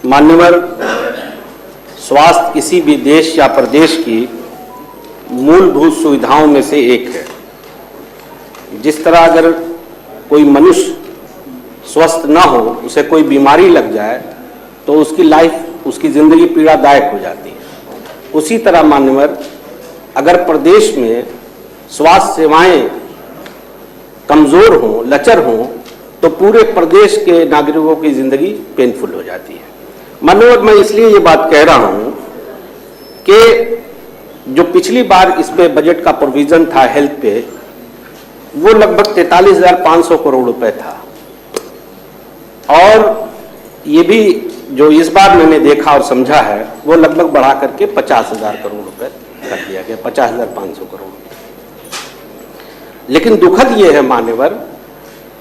मान्यवर, स्वास्थ्य किसी भी देश या प्रदेश की मूलभूत सुविधाओं में से एक है। जिस तरह अगर कोई मनुष्य स्वस्थ ना हो, उसे कोई बीमारी लग जाए तो उसकी लाइफ, उसकी जिंदगी पीड़ादायक हो जाती है। उसी तरह मान्यवर, अगर प्रदेश में स्वास्थ्य सेवाएं कमजोर हों, लचर हों, तो पूरे प्रदेश के नागरिकों की जिंदगी पेनफुल हो जाती है। मान्यवर, मैं इसलिए ये बात कह रहा हूं कि जो पिछली बार इस पे बजट का प्रोविजन था हेल्थ पे, वो लगभग 43,500 करोड़ रुपए था, और ये भी जो इस बार मैंने देखा और समझा है वो लगभग बढ़ा करके 50,000 करोड़ रुपए कर दिया गया, 50,500 करोड़। लेकिन दुखद ये है मान्यवर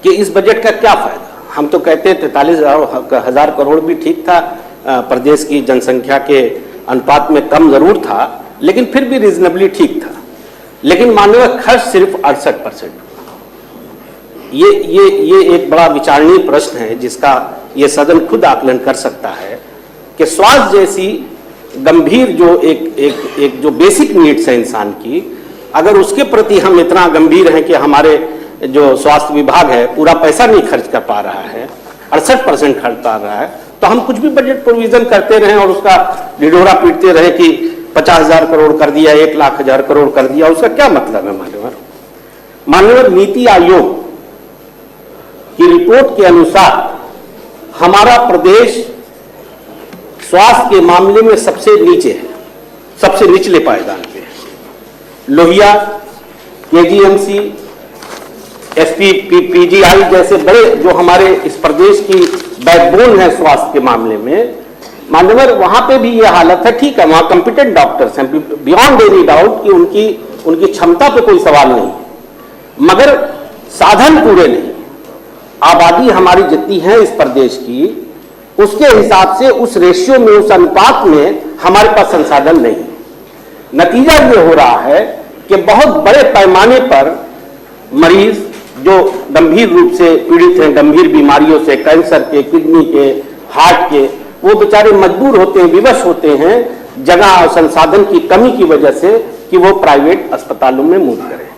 कि इस बजट का क्या फायदा। हम तो कहते हैं 43,000 करोड़ भी ठीक था, प्रदेश की जनसंख्या के अनुपात में कम जरूर था, लेकिन फिर भी रीजनेबली ठीक था। लेकिन मान्यवर, खर्च सिर्फ 68% हुआ। ये एक बड़ा विचारणीय प्रश्न है जिसका ये सदन खुद आकलन कर सकता है कि स्वास्थ्य जैसी गंभीर जो एक जो बेसिक नीड्स है इंसान की, अगर उसके प्रति हम इतना गंभीर हैं कि हमारे जो स्वास्थ्य विभाग है पूरा पैसा नहीं खर्च कर पा रहा है, 68% खर्च कर रहा है, तो हम कुछ भी बजट प्रोविजन करते रहे और उसका ढिढोरा पीटते रहे कि 50,000 करोड़ कर दिया, 1,00,000 करोड़ कर दिया। उसका क्या मतलब है मान्यवर? नीति आयोग की रिपोर्ट के अनुसार हमारा प्रदेश स्वास्थ्य के मामले में सबसे नीचे है, सबसे निचले पायदान पे है। लोहिया, केजीएमसी, एसपीजीआई जैसे बड़े जो हमारे इस प्रदेश की बैकबोन है स्वास्थ्य के मामले में, मान्यवर, वहां पे भी ये हालत है। ठीक है, वहां कॉम्पिटेंट डॉक्टर्स हैं, बियॉन्ड एनी डाउट कि उनकी क्षमता पे कोई सवाल नहीं, मगर साधन पूरे नहीं। आबादी हमारी जितनी है इस प्रदेश की, उसके हिसाब से उस रेशियो में, उस अनुपात में हमारे पास संसाधन नहीं है। नतीजा ये हो रहा है कि बहुत बड़े पैमाने पर मरीज जो गंभीर रूप से पीड़ित हैं, गंभीर बीमारियों से, कैंसर के, किडनी के, हार्ट के, वो बेचारे मजबूर होते हैं, विवश होते हैं जगह और संसाधन की कमी की वजह से कि वो प्राइवेट अस्पतालों में मूव करें,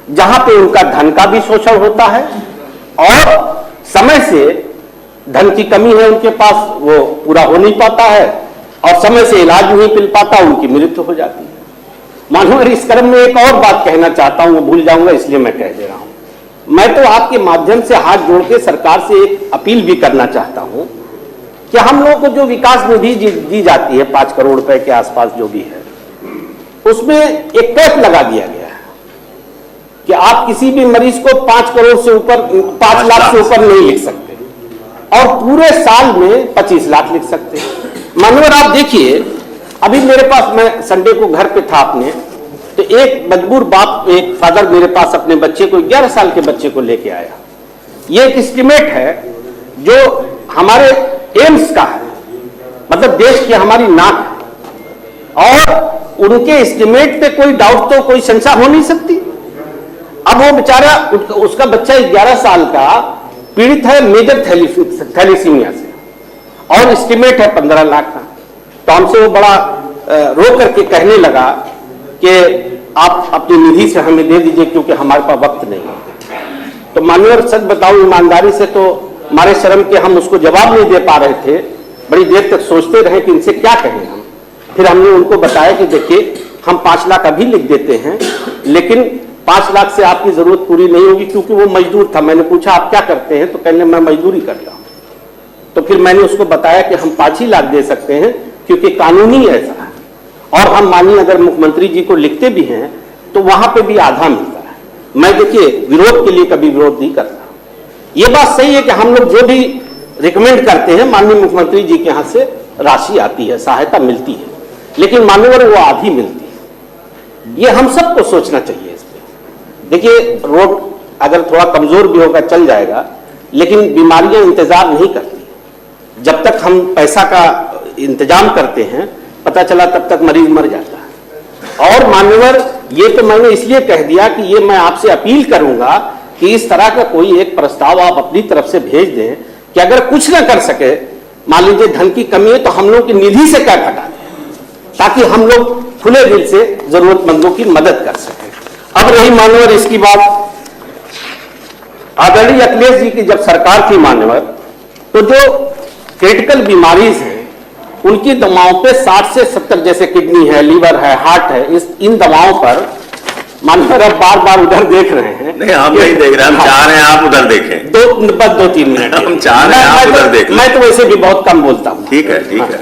जहां पे उनका धन का भी शोषण होता है और समय से धन की कमी है उनके पास, वो पूरा हो नहीं पाता है, और समय से इलाज नहीं मिल पाता, उनकी मृत्यु हो जाती है। मानो इस क्रम में एक और बात कहना चाहता हूं, वो भूल जाऊंगा इसलिए मैं कह दे रहा हूं। मैं तो आपके माध्यम से हाथ जोड़ के सरकार से एक अपील भी करना चाहता हूं कि हम लोगों को जो विकास निधि दी जाती है 5 करोड़ रुपए के आसपास जो भी है, उसमें एक कैप लगा दिया गया है कि आप किसी भी मरीज को 5 करोड़ से ऊपर, 5 लाख से ऊपर नहीं लिख सकते, और पूरे साल में 25 लाख लिख सकते हैं। मानवर, आप देखिए, अभी मेरे पास, मैं संडे को घर पे था अपने, तो एक मजबूर बाप, एक फादर मेरे पास अपने बच्चे को, 11 साल के बच्चे को लेके आया। ये एक एस्टिमेट है जो हमारे एम्स का है, मतलब देश की हमारी नाक है, और उनके एस्टिमेट पे कोई डाउट, तो कोई शंका हो नहीं सकती। अब वो बेचारा, उसका बच्चा 11 साल का पीड़ित है मेजर थैलीसीमिया से, और एस्टिमेट है 15 लाख का। तो हमसे वो बड़ा रो करके कहने लगा कि आप अपनी निधि से हमें दे दीजिए क्योंकि हमारे पास वक्त नहीं है। तो मान्यवर, सच बताऊं ईमानदारी से, तो हमारे शर्म के हम उसको जवाब नहीं दे पा रहे थे। बड़ी देर तक सोचते रहे कि इनसे क्या कहें हम। फिर हमने उनको बताया कि देखिए, हम 5 लाख अभी लिख देते हैं, लेकिन 5 लाख से आपकी जरूरत पूरी नहीं होगी, क्योंकि वो मजदूर था। मैंने पूछा आप क्या करते हैं, तो कहने मैं मजदूरी करता हूं। तो फिर मैंने उसको बताया कि हम 5 ही लाख दे सकते हैं क्योंकि कानूनी ऐसा है, और हम मानिए अगर मुख्यमंत्री जी को लिखते भी हैं तो वहां पे भी आधा मिलता है। मैं देखिए विरोध के लिए कभी विरोध नहीं करता। ये बात सही है कि हम लोग जो भी रिकमेंड करते हैं माननीय मुख्यमंत्री जी के यहां से राशि आती है, सहायता मिलती है, लेकिन मान्यवर वो आधी मिलती है। ये हम सबको सोचना चाहिए इस पे। देखिए, रोड अगर थोड़ा कमजोर भी होगा चल जाएगा, लेकिन बीमारियां इंतजार नहीं करती। जब तक हम पैसा का इंतजाम करते हैं, पता चला तब तक मरीज मर जाता है। और मान्यवर, ये तो मैंने इसलिए कह दिया कि ये मैं आपसे अपील करूंगा कि इस तरह का कोई एक प्रस्ताव आप अपनी तरफ से भेज दें कि अगर कुछ ना कर सके मान लीजिए धन की कमी है तो हम लोग की निधि से क्या घटा दें ताकि हम लोग खुले दिल से जरूरतमंदों की मदद कर सकें। अब रही मान्यवर इसकी बात, आदरणीय अखिलेश जी की जब सरकार थी मान्यवर, तो जो क्रिटिकल बीमारीज हैं उनकी दवाओं पे 60 से 70, जैसे किडनी है, लीवर है, हार्ट है, इन दवाओं पर मान्यवर अब बार बार उधर देख रहे हैं। नहीं, हम नहीं देख रहे, हम चाह रहे हैं आप उधर देखें। बस 2-3 मिनट हम चाह रहे हैं आप उधर देखें। मैं तो वैसे भी बहुत कम बोलता हूँ। ठीक है, ठीक है।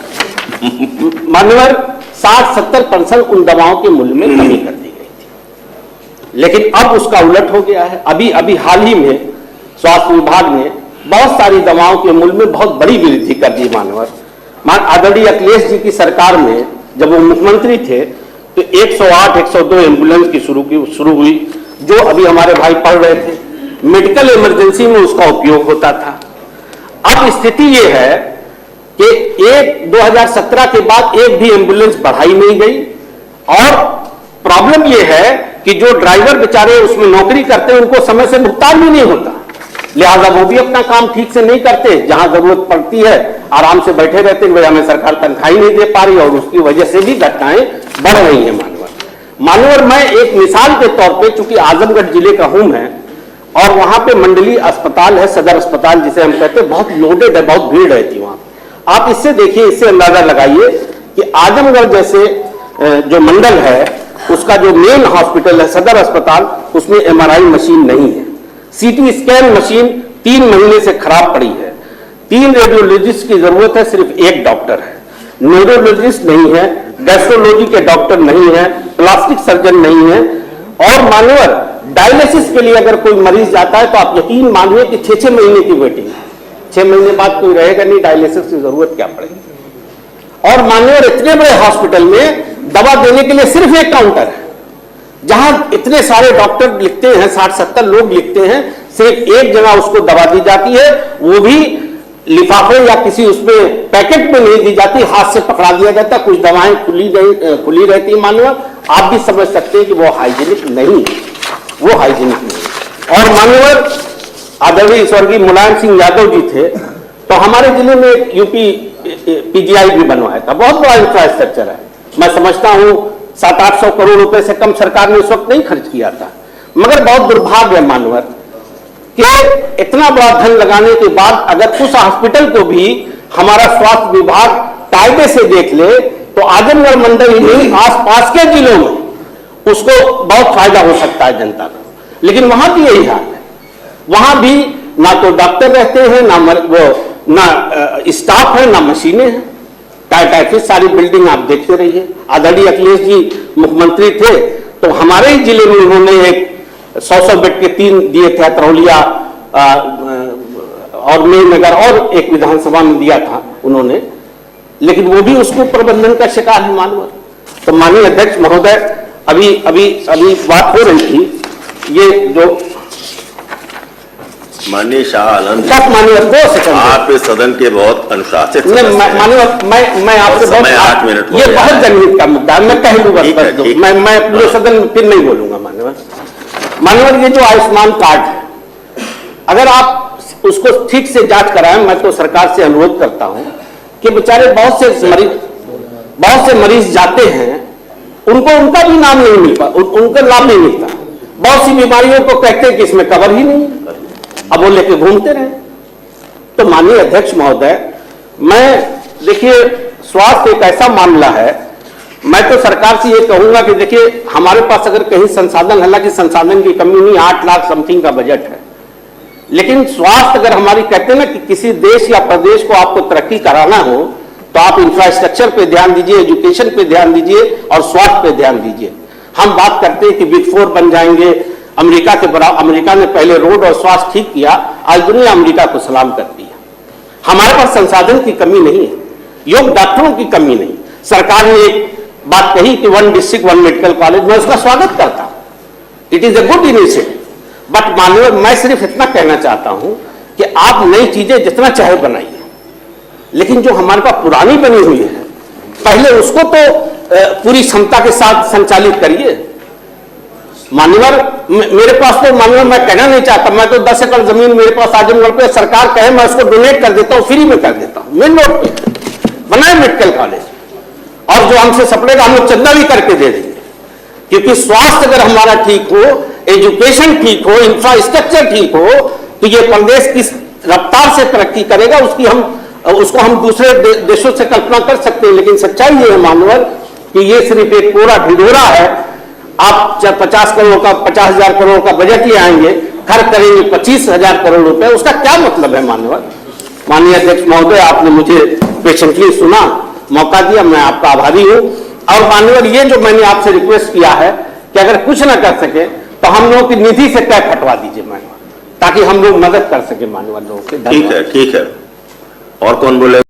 मान्यवर 60-70% उन दवाओं के मूल्य में कमी कर दी गई थी, लेकिन अब उसका उलट हो गया है। अभी हाल ही में स्वास्थ्य विभाग ने बहुत सारी दवाओं के मूल्य में बहुत बड़ी वृद्धि कर दी मान्यवर। आदरणीय अखिलेश जी की सरकार में जब वो मुख्यमंत्री थे तो 108-102 एम्बुलेंस की शुरू हुई, जो अभी हमारे भाई पढ़ रहे थे, मेडिकल इमरजेंसी में उसका उपयोग होता था। अब स्थिति ये है कि 2017 के बाद एक भी एम्बुलेंस बढ़ाई नहीं गई, और प्रॉब्लम ये है कि जो ड्राइवर बेचारे उसमें नौकरी करते हैं उनको समय से भुगतान भी नहीं होता, लिहाजा वो भी अपना काम ठीक से नहीं करते। जहां जरूरत पड़ती है आराम से बैठे रहते हैं, हमें सरकार तनख्वाह नहीं दे पा रही, और उसकी वजह से भी घटनाएं बढ़ रही हैं मान्यवर। मैं एक मिसाल के तौर पे, चूंकि आजमगढ़ जिले का हूं मैं, और वहां पे मंडली अस्पताल है, सदर अस्पताल जिसे हम कहते हैं, बहुत लोडेड है, बहुत भीड़ रहती वहां। आप इससे देखिए, इससे अंदाजा लगाइए कि आजमगढ़ जैसे जो मंडल है उसका जो मेन हॉस्पिटल है सदर अस्पताल, उसमें MRI मशीन नहीं है, CT स्कैन मशीन 3 महीने से खराब पड़ी है, 3 रेडियोलॉजिस्ट की जरूरत है, सिर्फ 1 डॉक्टर है, न्यूरोलॉजिस्ट नहीं है, गैस्ट्रोलॉजी के डॉक्टर नहीं है, प्लास्टिक सर्जन नहीं है, और मान्यवर डायलिसिस के लिए अगर कोई मरीज जाता है तो आप यकीन मानिए कि 6-6 महीने की वेटिंग है। 6 महीने बाद कोई रहेगा नहीं, डायलिसिस की जरूरत क्या पड़ेगी। और मान्यवर इतने बड़े हॉस्पिटल में दवा देने के लिए सिर्फ 1 काउंटर है, जहां इतने सारे डॉक्टर लिखते हैं, 60-70 लोग लिखते हैं, सिर्फ 1 जगह उसको दवा दी जाती है, वो भी लिफाफे या किसी उसमें पैकेट में नहीं दी जाती, हाथ से पकड़ा दिया जाता। कुछ दवाएं खुली रहती है मान्यवर, आप भी समझ सकते हैं कि वो हाइजीनिक नहीं, वो हाइजीनिक नहीं। और मान्यवर आदरणीय स्वर्गीय मुलायम सिंह यादव जी थे, तो हमारे जिले में एक UP PGI भी बनवाया था, बहुत बड़ा इंफ्रास्ट्रक्चर है। मैं समझता हूं 700-800 करोड़ रुपए से कम सरकार ने उस वक्त नहीं खर्च किया था, मगर बहुत दुर्भाग्य है मान्यवर कि इतना बड़ा धन लगाने के बाद अगर उस हॉस्पिटल को भी हमारा स्वास्थ्य विभाग कायदे से देख ले तो आजमगढ़ मंडल ही नहीं, आसपास के जिलों में उसको बहुत फायदा हो सकता है जनता को। लेकिन वहां भी यही हाल है, वहां भी ना तो डॉक्टर रहते हैं, ना स्टाफ है, ना मशीनें हैं, टाइट सारी बिल्डिंग आप देखते रहिए। आदरणीय अखिलेश जी मुख्यमंत्री थे तो हमारे ही जिले में उन्होंने एक 100 बेड के 3 दिए थे, तरौलिया और मेरनगर, और एक विधानसभा में दिया था उन्होंने, लेकिन वो भी उसको प्रबंधन का शिकार है मानवर। तो माननीय अध्यक्ष महोदय, अभी बात हो रही थी, ये जो माननीय शाह आलम, माननीय 2 सेकंड, आप इस सदन के बहुत अनुशासित माननीय मैं आपसे बहुत 8 मिनट, ये बहुत जनहित का मुद्दा है, मैं कह लूंगा, मैं पूरे सदन में फिर नहीं बोलूंगा माननीय। ये जो आयुष्मान कार्ड है, अगर आप उसको ठीक से जांच कराएं, मैं तो सरकार से अनुरोध करता हूं कि बेचारे बहुत से मरीज जाते हैं, उनको उनका भी नाम नहीं मिल पाता, उनका लाभ नहीं मिलता। बहुत सी बीमारियों को कहते हैं कि इसमें कवर ही नहीं, अब वो लेके घूमते रहे। तो माननीय अध्यक्ष महोदय, मैं देखिए स्वास्थ्य एक ऐसा मामला है, मैं तो सरकार से ये कहूंगा कि देखिए हमारे पास अगर कहीं संसाधन, हालांकि संसाधन की कमी नहीं, 8 लाख समथिंग का बजट है, लेकिन स्वास्थ्य अगर हमारी कहते हैं ना कि किसी देश या प्रदेश को आपको तरक्की कराना हो तो आप इंफ्रास्ट्रक्चर पे ध्यान दीजिए, एजुकेशन पे ध्यान दीजिए और स्वास्थ्य पे ध्यान दीजिए। हम बात करते हैं कि बिग 4 बन जाएंगे, अमेरिका के बराबर, अमेरिका ने पहले रोड और स्वास्थ्य ठीक किया, आज दुनिया अमेरिका को सलाम करती है। हमारे पास संसाधन की कमी नहीं है, योग्य डॉक्टरों की कमी नहीं। सरकार ने एक बात कही कि 1 डिस्ट्रिक्ट 1 मेडिकल कॉलेज, मैं उसका स्वागत करता हूं, it is a good initiative. But माननीय, मैं सिर्फ इतना कहना चाहता हूं कि आप नई चीजें जितना चाहे बनाइए, लेकिन जो हमारे पास पुरानी बनी हुई है पहले उसको तो पूरी क्षमता के साथ संचालित करिए। मान्यवर मेरे पास तो मान्यवर मैं कहना नहीं चाहता, मैं तो 10 एकड़ जमीन मेरे पास आजमगढ़ पे सरकार कहे मैं उसको डोनेट कर देता हूं, फ्री में कर देता हूं, मेन रोड पे बनाए मेडिकल कॉलेज, और जो हमसे सपड़ेगा हम लोग चंदा भी करके दे देंगे, क्योंकि स्वास्थ्य अगर हमारा ठीक हो, एजुकेशन ठीक हो, इंफ्रास्ट्रक्चर ठीक हो, तो ये प्रदेश किस रफ्तार से तरक्की करेगा उसको हम दूसरे देशों से कल्पना कर सकते हैं। लेकिन सच्चाई ये है मानवर कि ये सिर्फ एक कोरा ढिढोरा है। आप जब 50 करोड़ का 50,000 करोड़ का बजट ले आएंगे, खर्च करेंगे 25,000 करोड़ रुपए, उसका क्या मतलब है मानवर? माननीय अध्यक्ष महोदय, आपने मुझे पेशेंटली सुना, मौका दिया, मैं आपका आभारी हूं। और माननीय, ये जो मैंने आपसे रिक्वेस्ट किया है कि अगर कुछ ना कर सके तो हम लोगों की निधि से तय फटवा दीजिए माननीय, ताकि हम लोग मदद कर सके माननीय लोगों के। ठीक है, ठीक है। और कौन बोले?